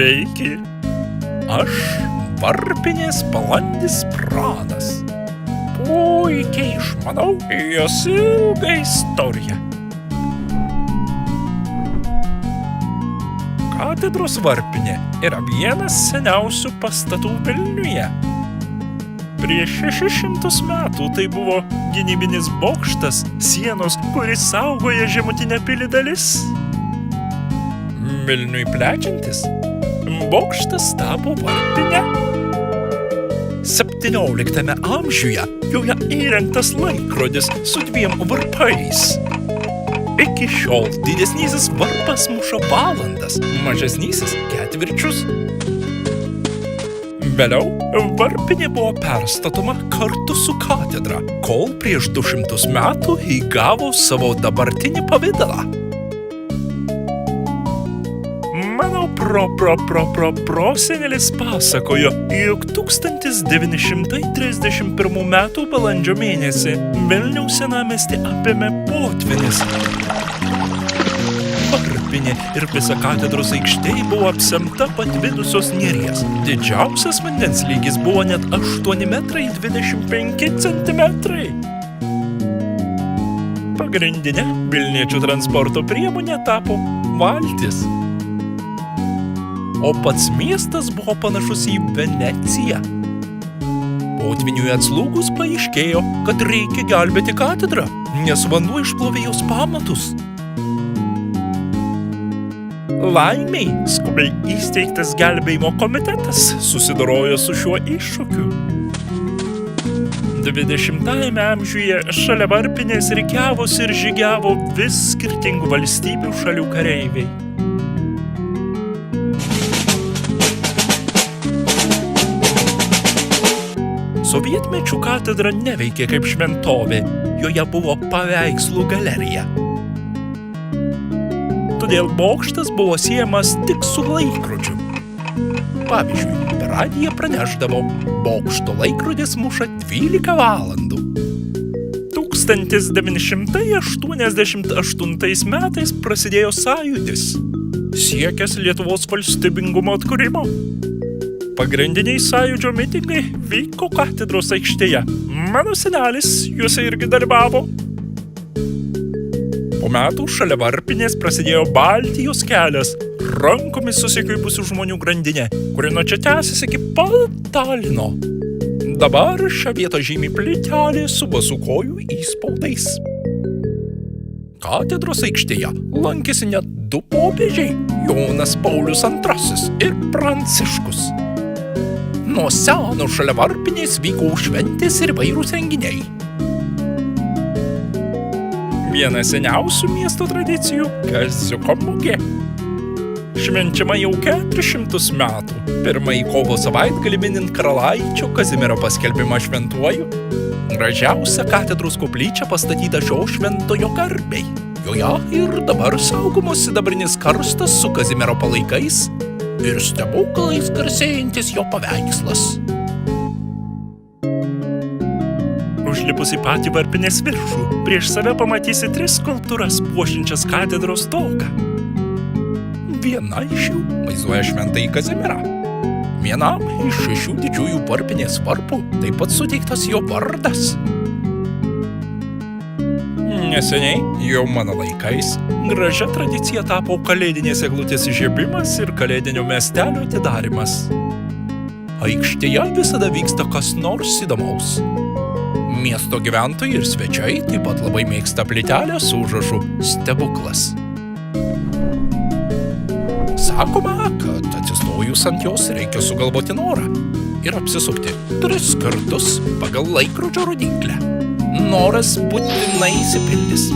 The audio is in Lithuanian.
Sveiki. Aš varpinės balandis Pranas. Puikiai išmanau jos ilgą istoriją. Katedros varpinė yra vienas seniausių pastatų Vilniuje. Prieš 600 metų tai buvo gynybinis bokštas sienos, kuris saugoja žemutinę pilį dalis. Vilniui plečiantis, bokštas tapo varpine. 17 amžiuje joje įrengtas laikrodis su 2 varpais. Iki šiol didesnysis varpas muša valandas, mažesnysis ketvirčius. Vėliau varpinė buvo perstatoma kartu su katedra, kol prieš 200 metų įgavo savo dabartinį pavidalą. Mano prosenelis pasakojo, jog 1931 metų balandžio mėnesį Vilniaus senamiestį apėmė potvynis. Varpinė ir visa katedros aikštė buvo apsemta patvinusios neries. Didžiausias vandens lygis buvo net 8,25 centimetrai. Pagrindinė vilniečių transporto priemonė tapo valtis. O pats miestas buvo panašus į Veneciją. Potvyniui atslūgus paaiškėjo, kad reikia gelbėti katedrą, nes vanduo išplovė jos pamatus. Laimiai skubiai įsteigtas gelbėjimo komitetas susidorojo su šiuo iššūkiu. 20-ajame amžiuje šalia varpinės rikiavosi ir žygiavo vis skirtingų valstybių šalių kareiviai. Sovietmečių katedra neveikė kaip šventovė, joje buvo paveikslų galerija. Todėl bokštas buvo siejamas tik su laikrodžiu. Pavyzdžiui, per radiją pranešdavo, bokšto laikrodis muša 12 valandų. 1988 metais prasidėjo sąjūdis, siekęs Lietuvos valstybingumo atkūrimo. Pagrindiniai sąjūdžio mitingai vyko katedros aikštėje. Mano senelis juose irgi dalyvavo. Po metų šalia varpinės prasidėjo Baltijos kelias, rankomis susikreipusių žmonių grandinė, kuri nuo čia tęsiasi iki pat Talino. Dabar šią vietą žymi plytelė su basų kojų įspaudais. Katedros aikštėje lankėsi net 2 popiežiai – Jonas Paulius II ir Pranciškus. Nuo seno šalia varpinės vyko šventės ir vairūs renginiai. Viena seniausių miesto tradicijų – Kaziuko mugė. Švenčiama jau 400 metų. Pirmąjį kovo savaitgalį minint karalaičio Kazimiero paskelbimą šventuoju. Gražiausia katedros koplyčia pastatyta šio šventojo garbei. Joje ir dabar saugomos sidabrinis karstas su Kazimiero palaikais ir stebuklais garsėjantis jo paveikslas. Užlipus į patį varpinės viršų, prieš save pamatysi 3 skulptūras puošiančias katedros stogą. Viena iš jų vaizduoja šventąjį Kazimierą. Vienam iš 6 didžiųjų varpinės varpų taip pat suteiktas jo vardas. Neseniai, jau mano laikais, gražia tradicija tapo kalėdinės eglutės įžiebimas ir kalėdinio miestelio atidarymas. Aikštėje visada vyksta kas nors įdomaus. Miesto gyventojai ir svečiai taip pat labai mėgsta plytelę su užrašu stebuklas. Sakoma, kad atsistojus ant jos reikia sugalvoti norą ir apsisukti 3 kartus pagal laikrodžio rodyklę. Noras būtinai išsipildys.